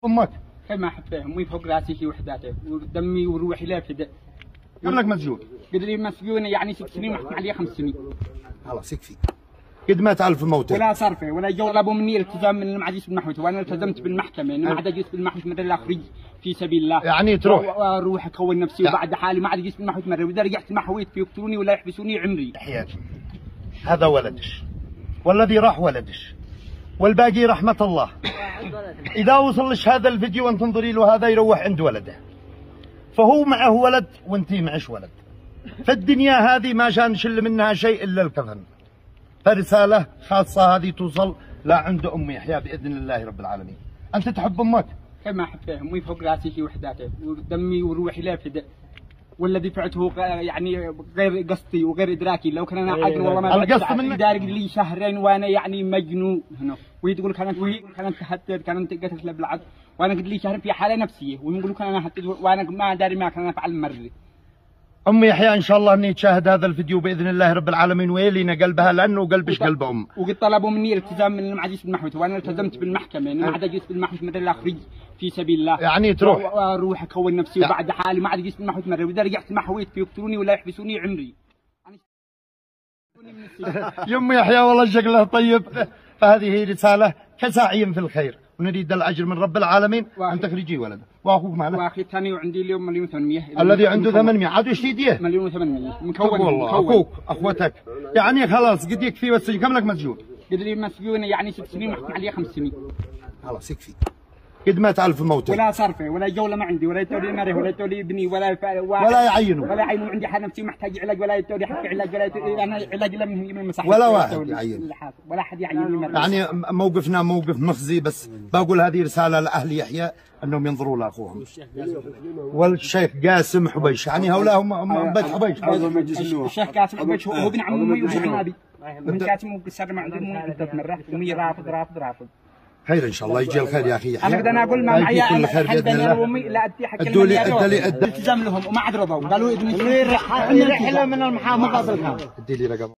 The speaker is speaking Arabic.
امك كما احبها امي فوق راسي في وحداته ودمي وروحي لا فدا. كم لك مسجون؟ قد لي مسجون يعني 6 سنين وحكم عليه 5 سنين. خلاص يكفي. قد ما تعرف موته ولا صرفه ولا طلبوا مني الالتزام من المعجز بالمحوت، وانا التزمت بالمحكمه انه ما عاد اجلس بالمحوت مره اخرج في سبيل الله. يعني تروح واروح اكون نفسي وبعد حالي ما عاد اجلس بالمحوت مره، واذا رجعت المحوت بيقتلوني ولا يحبسوني عمري. حياتي هذا ولدش والذي راح ولدش والباقي رحمة الله. إذا وصلش هذا الفيديو وأنت تنظري له هذا يروح عند ولده، فهو معه ولد وأنتي معش ولد. فالدنيا هذه ما شان نشل منها شيء إلا الكفن. فرسالة خاصة هذه توصل لعند أم يحيى بإذن الله رب العالمين. أنت تحب أمك؟ كما أحبها أمي فوق راسي في وحداته ودمي وروحي لا فدا، والذي فعلته يعني غير قصدي وغير ادراكي. لو كان انا عاقل والله ما القصد منك دارق لي شهرين وانا يعني مجنون هنا، وهي تقول كانت حتى كانت قتلت بالعكس، وانا قد لي شهر في حاله نفسيه، ويقولوا كان انا حتى وانا ما داري ما كان افعل مره. ام يحيى ان شاء الله اني تشاهد هذا الفيديو باذن الله رب العالمين ويلينا قلبها لانه قلبش قلب ام. وقد طلبوا مني الالتزام من المعجز بالمحوت، وانا التزمت بالمحكمه انه ما عاد اجلس بالمحوت مره لا اخرج في سبيل الله. يعني تروح واروح اكون نفسي وبعد حالي ما عاد اجلس بالمحوت مره، واذا رجعت المحوت بيقتلوني ولا يحبسوني عمري. يا ام يحيى والله شكلها طيب. فهذه رساله كساعي في الخير، ونريد الاجر من رب العالمين ان تخرجي ولده. واخوك معنا؟ واخي الثاني وعندي اليوم 1,800,000. الذي عنده 800 عاد وش يديه؟ 1,800,000 مكون. والله اخوك اخوتك يعني خلاص قد يكفي. والسجن كم لك مسجون؟ قد لي مسجون يعني 6 سنين وحكم عليه 5 سنين. خلاص يكفي. قد ما تعرف موته ولا صرفه ولا جوله ما عندي، ولا يتولي مره ولا يتولي ابني ولا يعينوا ولا يعينوا. عندي حال نفسي محتاج علاج ولا يتولي حق علاج ولا انا علاج لا من المصحة ولا واحد يعين ولا حد يعين. يعني موقفنا موقف مخزي. بس بقول هذه رساله لاهل يحيى انهم ينظروا لاخوهم والشيخ قاسم حبيش. يعني هؤلاء هم بيت حبيش. الشيخ قاسم حبيش هو ابن عم امي وابن ابي. من قاسم وقصر ما عندهم مره امي رافض. خير ان شاء الله يجي الخير يا اخي يحيى. انا قلنا ما معي كل خير باذن الله. وامي لا ادي حق ادوا التزام لهم وما عاد رضوا، قالوا ابني رحله من المحافظه. ادي لي رقم